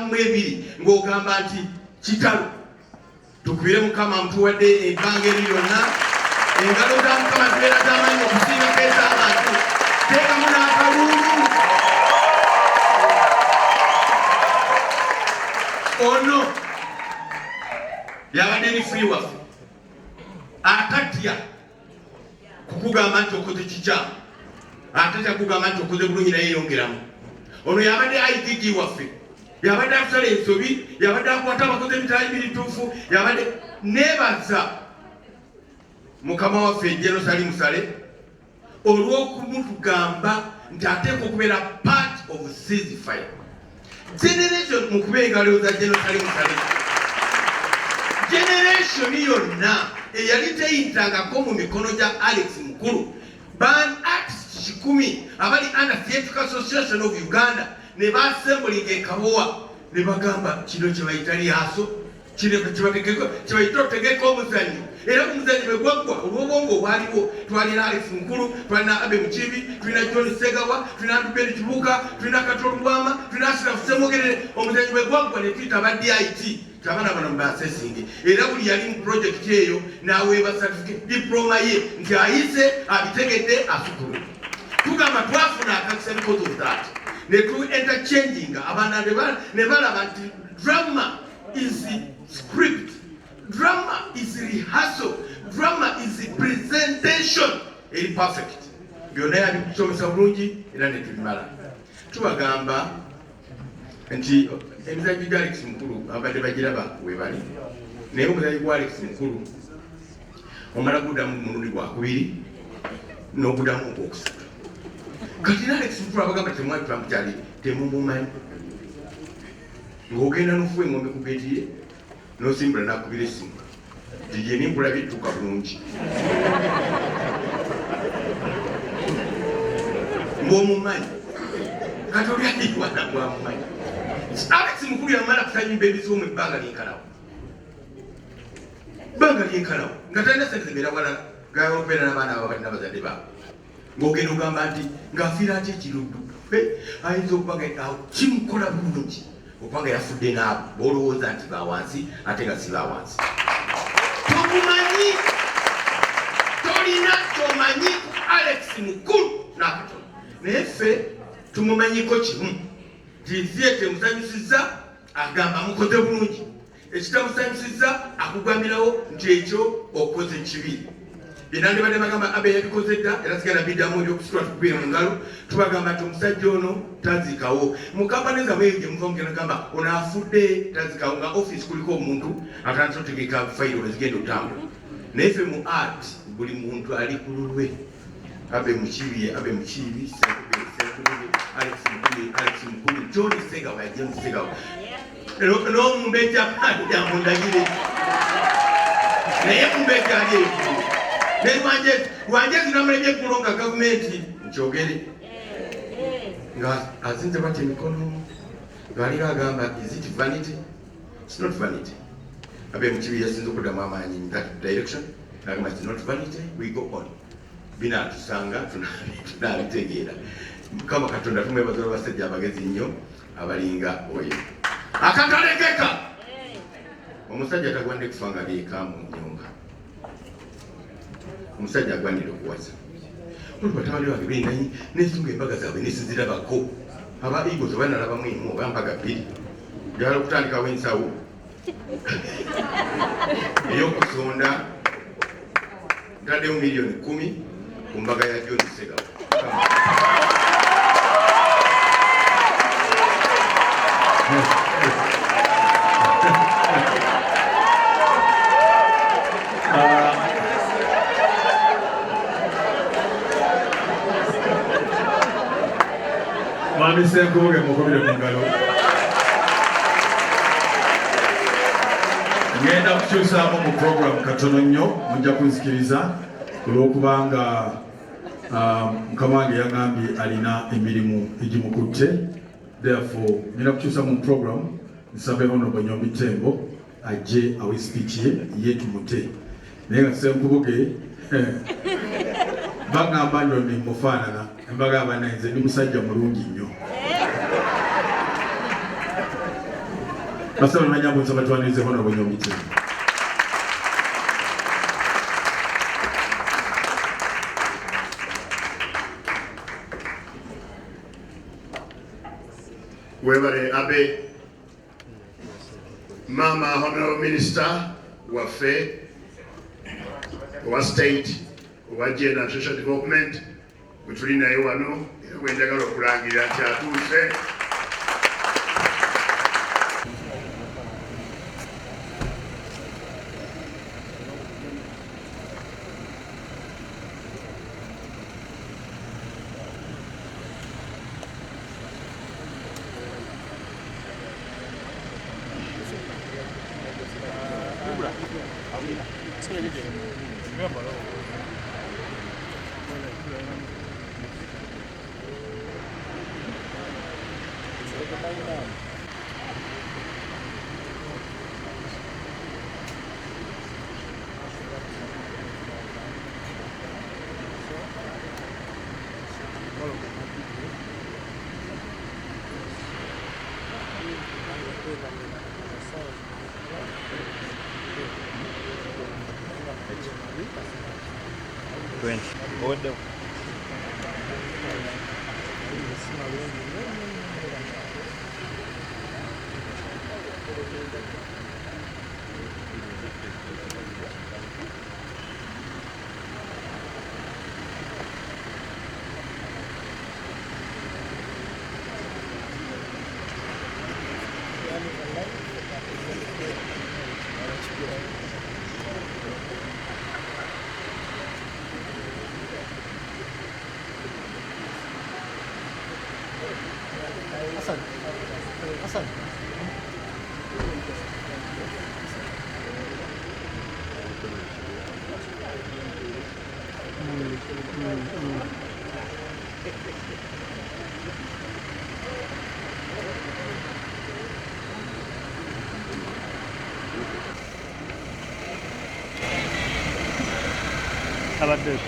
mwebiri ng'ogamba nti kitalo tukubire Mukama mutuwadde ebbanga lyonna engalo za Mukama zibeera z'amaanyi okusingako ez'abantu teekamu n'akalulu ono yabadde ni free waffe atatya kukugamba nti okoze kikyamu atatya kugamba nti okoze bulungi naye yongeramu ono yabadde IGG waffe yabadde akusala ensobi yabadde akwata abakozi emitala ebirituufu yabadde neebaza Mukama waffe Jenosali Musale olw'okumutugamba nti ateeka okubeera part of ceasefire generation mu kuba engalo za Jenosali Musale generation yonna eyali teyitangako mu mikono gya Alex Mukulu ban acts 10 abali under Theatrical Association of Uganda ne baassembulinga ekabowa ne bagamba kino kye bayita lyaso kibayita otegeka omuzannyo era omuzannyo bwe gwaggwa olw'obwongo obwaliwo twalina Alex Mukulu twalina Abe Mukiibi tulina John Segawa tulina Ndubeni Kibuuka tulina Katolo Lwama tulina Asirafu Ssemogerere omuzannyo bwe gwaggwa ne tuyita aba DIT abaana bano mbasesinge era buli yali mu project eyo n'aweebwa certificate diploma ye nti ayise abitegedde asukulu tugamba twafuna akakisa because of that ne tu interchanging abaana ne balaba nti drama is script, drama is rehearsal, drama is presentation. Eri perfect byonna yabikusomesa bulungi era ne tubimala tubagamba nti emizannyo gya Alex Mukulu abadde bagiraba webali naye omuzannyo gwa Alex Mukulu omala guddamu mulundi gwakubiri n'oguddamu ogwokusatu kati Alex Mukulu abagamba temwali twamukyali temumumanyi ng'ogenda n'ofuwa engombe ku geeti ye n'osimbula n'akubira essimu gye nimpula bittuka bulungi ng'omumanyi kati oli aliwana ng'amumanyi Alex Mukulu yamala kusanyimba ebizibu mu ebbanga lyenkalawo nga talina sente zibeera walala gayala okubeera n'abaana abo balina bazadde baabwe ng'ogenda ogamba nti ng'afiira ati ekiruddu ayinza okuba nga kimukola bulungi okubanga yafudde n'abo b'olowooza nti bawansi ate nga si bawansi tomumanyi tolina tomanyi ku Alex Mukulu n'akatono naye ffe tumumanyiko kimu ntiziye temuzanyusizza agamba mukoze bulungi ekitamusanyusizza akugambirawo nti ekyo okoze kibi byonna ndibadde bagamba Abe yabikoze dda era sigenda biddamu ebyokusitula tukubire mu ngalo tubagamba nti omusajja ono tazikawo mu kampani zammwe eyo gye muva mugenda gamba ono afudde tazikawo nga offisi kuliko omuntu atandise otegeka fayiro ezigenda otambula naye ffe mu art buli muntu ali ku lulwe Abe Mukiibi Ssenkubuge Alex Mukulu John Segawa James Segawa n'omumbeja yamundagire naye mumbeja ali ekulu wanje zinamulebye eggulo nga gavumenti nkyogere nga azinze bati emikono ng'aliko agamba is it vanity? It's not vanity. Abe Mukiibi yasinze okuddamu amaanyi in that direction agamba it's not vanity, we go on binaatusanga tunaabitegeera Mukama Katonda tumwebaza abasajja abagezi nnyo abalinga oyo akatalekeka omusajja tagwande kufa nga lyeka mu nnyumba omusajja agwanira okuwaza batabani bange benanyi n'ensunga embaga zaabwe nesizirabako aba Eagles banalabamu emu oba mpaga bbiri njagala okutandikawo ensawo ey'okusonda ntaddewo miliyoni 10 ku mbaga ya John Segawa James Ssenkubuge mukubire mu ngalo ngenda kukyusaamu mu program katono nnyo mujja kunzikiriza olw'okubanga Mukama wange yagambye alina emirimu egimukutte therefore ngenda kukyusa mu program nsabe Honorable Nyombi Tembo ajje awe speech ye tumute naye nga Ssenkubuge bagamba nno nimufaanana embaga abanaye nze ndi musajja mulungi nnyo Basaba nanyambo nsaba twanirize honorable Nyombiti. Webale abe Mama Honorable Minister waffe owa state owa gender and social development wetuli naye wano era bwenjagala okulangirira nti atuuse. Abadde.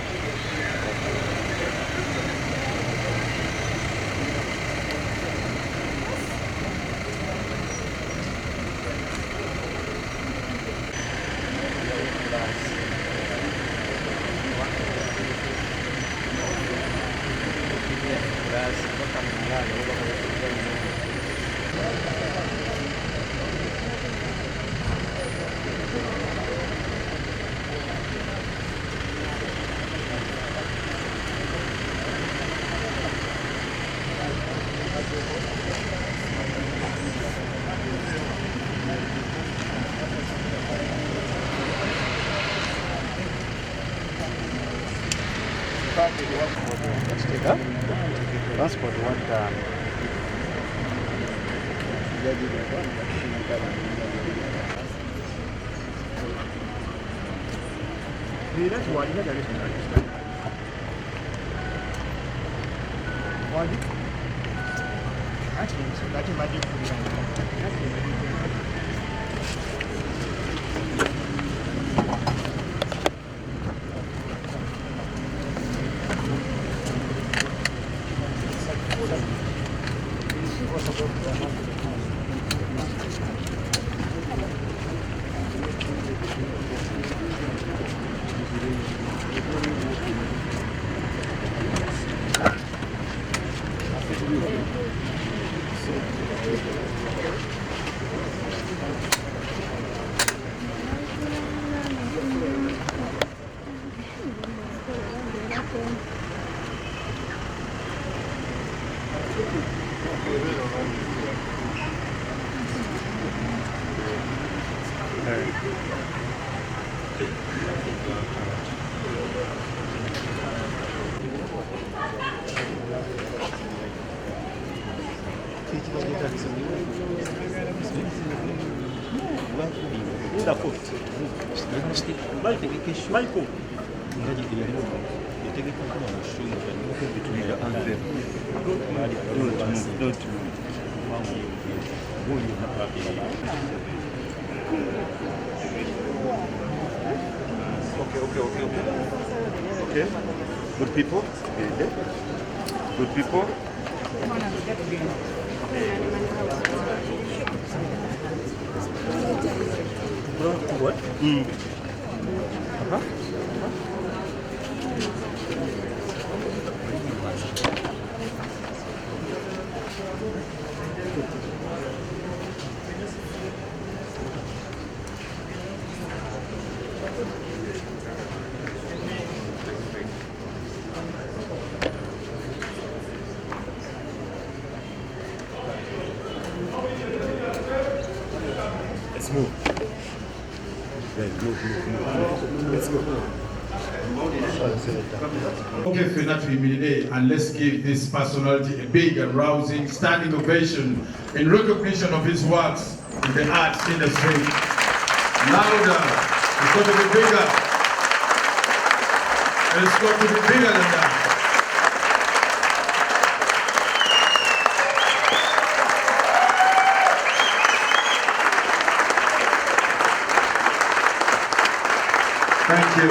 Transport one time. Michael. Okay. Good people. Good people. What? Let's move. Let's go. Okay, and let's give this personality a big and rousing standing ovation in recognition of his works in the arts industry. Louder. It's got to be bigger. It's got to be bigger than that. Thank you.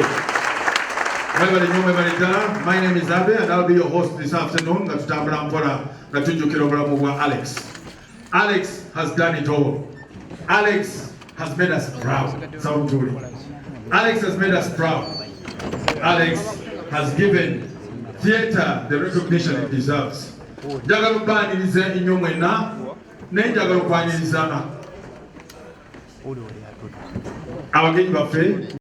My name is Abe and I'll be your host this afternoon. Alex. Alex has done it all. Alex has made us proud. Alex has made us proud. Alex has given theatre the recognition it deserves. Abagenyi baffe